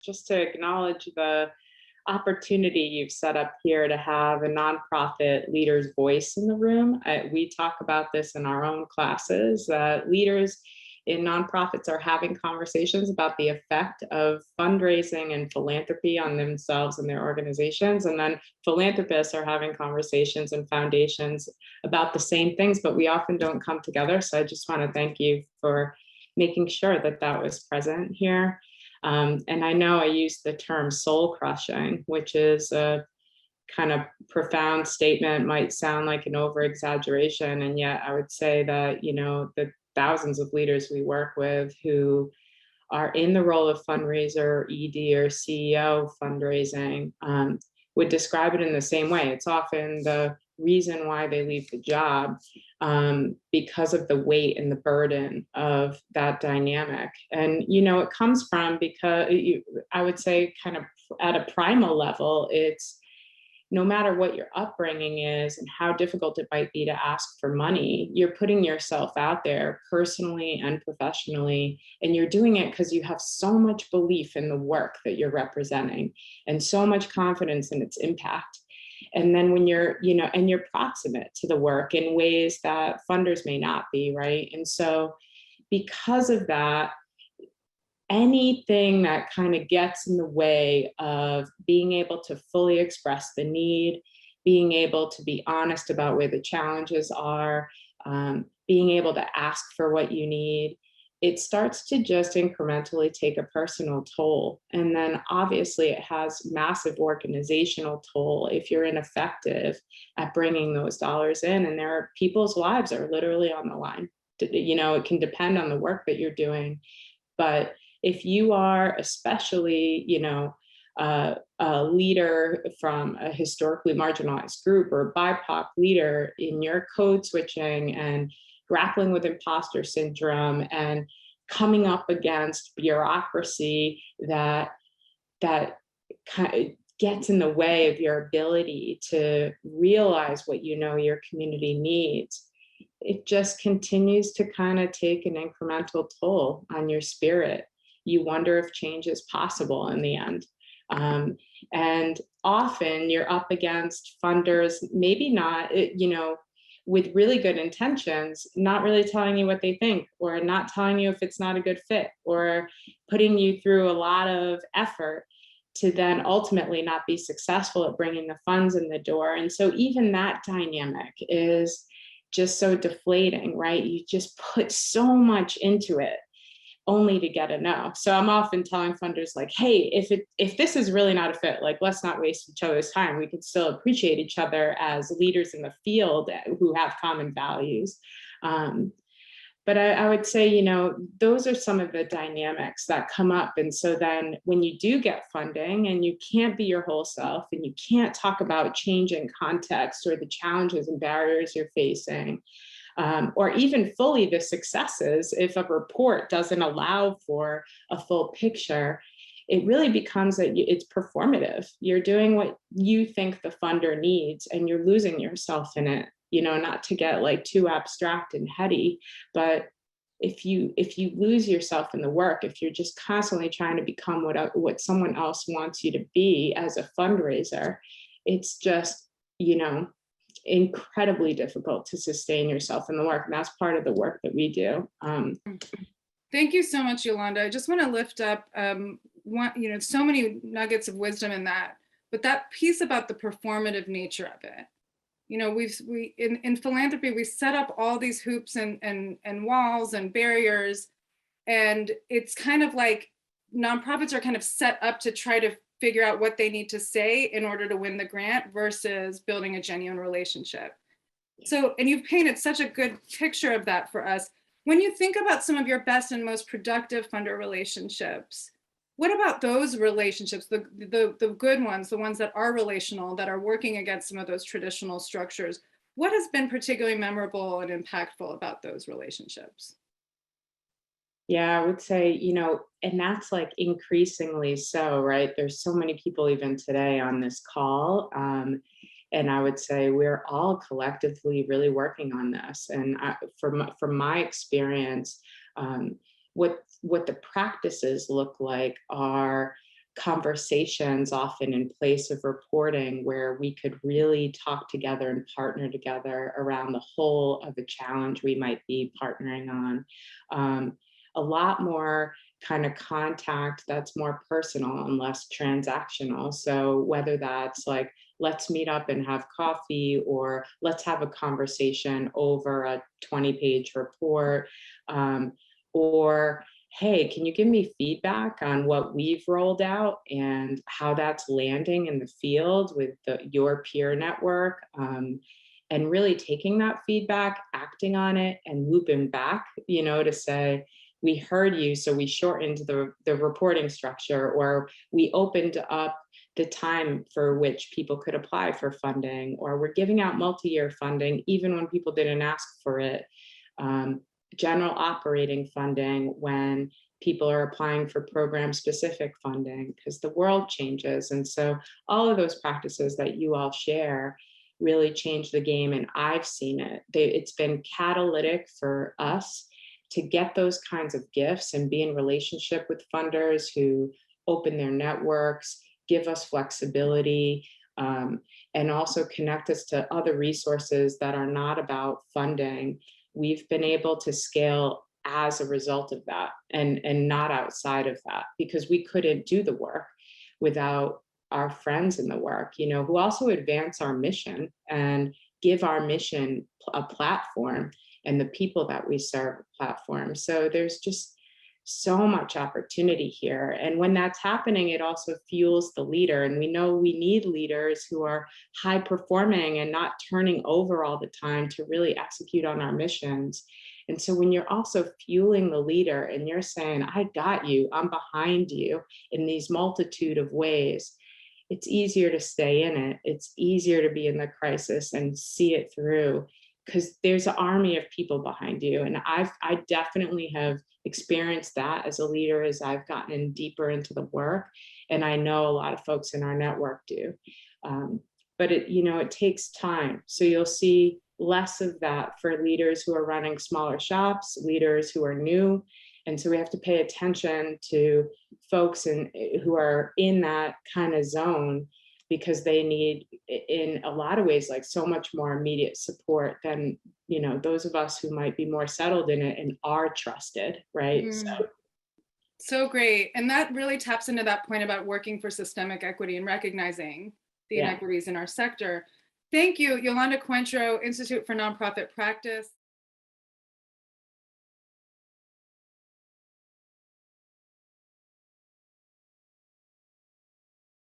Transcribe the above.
just to acknowledge the opportunity you've set up here to have a nonprofit leader's voice in the room. We talk about this in our own classes. Leaders in nonprofits are having conversations about the effect of fundraising and philanthropy on themselves and their organizations. And then philanthropists are having conversations and foundations about the same things, but we often don't come together. So I just want to thank you for making sure that that was present here. And I know I used the term soul crushing, which is a kind of profound statement, might sound like an over exaggeration. And yet I would say that, the thousands of leaders we work with who are in the role of fundraiser, ED, or CEO fundraising would describe it in the same way. It's often the reason why they leave the job because of the weight and the burden of that dynamic. And, it comes from because I would say kind of at a primal level, it's no matter what your upbringing is and how difficult it might be to ask for money, you're putting yourself out there personally and professionally, and you're doing it because you have so much belief in the work that you're representing and so much confidence in its impact. And then when you're, and you're proximate to the work in ways that funders may not be, right? And so because of that, anything that kind of gets in the way of being able to fully express the need, being able to be honest about where the challenges are, being able to ask for what you need, it starts to just incrementally take a personal toll. And then obviously it has massive organizational toll if you're ineffective at bringing those dollars in. And there are people's lives are literally on the line. It can depend on the work that you're doing. But if you are especially, a leader from a historically marginalized group or a BIPOC leader in your code switching and grappling with imposter syndrome and coming up against bureaucracy that kind of gets in the way of your ability to realize what your community needs, it just continues to kind of take an incremental toll on your spirit. You wonder if change is possible in the end. And often you're up against funders, maybe not, with really good intentions, not really telling you what they think, or not telling you if it's not a good fit, or putting you through a lot of effort to then ultimately not be successful at bringing the funds in the door. And so even that dynamic is just so deflating, right? You just put so much into it only to get a no. So I'm often telling funders like, hey, if this is really not a fit, like, let's not waste each other's time. We can still appreciate each other as leaders in the field who have common values. But I would say, those are some of the dynamics that come up. And so then when you do get funding and you can't be your whole self and you can't talk about changing context or the challenges and barriers you're facing, or even fully the successes, if a report doesn't allow for a full picture, it really becomes that it's performative. You're doing what you think the funder needs and you're losing yourself in it, not to get like too abstract and heady, but if you lose yourself in the work, if you're just constantly trying to become what someone else wants you to be as a fundraiser, it's just, incredibly difficult to sustain yourself in the work. And that's part of the work that we do. Thank you so much, Yolanda. I just want to lift up so many nuggets of wisdom in that, but that piece about the performative nature of it. We in philanthropy, we set up all these hoops and walls and barriers, and it's kind of like nonprofits are kind of set up to try to figure out what they need to say in order to win the grant versus building a genuine relationship. So, and you've painted such a good picture of that for us. When you think about some of your best and most productive funder relationships, what about those relationships, the good ones, the ones that are relational, that are working against some of those traditional structures? What has been particularly memorable and impactful about those relationships? Yeah, I would say, and that's like increasingly so, right? There's so many people even today on this call. And I would say we're all collectively really working on this. And from my experience, what the practices look like are conversations often in place of reporting where we could really talk together and partner together around the whole of a challenge we might be partnering on. A lot more kind of contact that's more personal and less transactional. So whether that's like, let's meet up and have coffee, or let's have a conversation over a 20-page report, or hey, can you give me feedback on what we've rolled out and how that's landing in the field with your peer network? And really taking that feedback, acting on it, and looping back, to say, we heard you, so we shortened the reporting structure, or we opened up the time for which people could apply for funding, or we're giving out multi-year funding even when people didn't ask for it. General operating funding when people are applying for program specific funding, because the world changes. And so all of those practices that you all share really change the game. And I've seen it. It's been catalytic for us to get those kinds of gifts and be in relationship with funders who open their networks, give us flexibility, and also connect us to other resources that are not about funding. We've been able to scale as a result of that, and not outside of that, because we couldn't do the work without our friends in the work, who also advance our mission and give our mission a platform, and the people that we serve a platform. So there's just so much opportunity here. And when that's happening, it also fuels the leader. And we know we need leaders who are high performing and not turning over all the time to really execute on our missions. And so when you're also fueling the leader and you're saying, I got you, I'm behind you in these multitude of ways, it's easier to stay in it. It's easier to be in the crisis and see it through, because there's an army of people behind you. And I definitely have experienced that as a leader as I've gotten deeper into the work. And I know a lot of folks in our network do. But it takes time. So you'll see less of that for leaders who are running smaller shops, leaders who are new. And so we have to pay attention to folks who are in that kind of zone, because they need, in a lot of ways, like so much more immediate support than those of us who might be more settled in it and are trusted, right? So great. And that really taps into that point about working for systemic equity and recognizing the inequities in our sector. Thank you, Yolanda Coentro, Institute for Nonprofit Practice.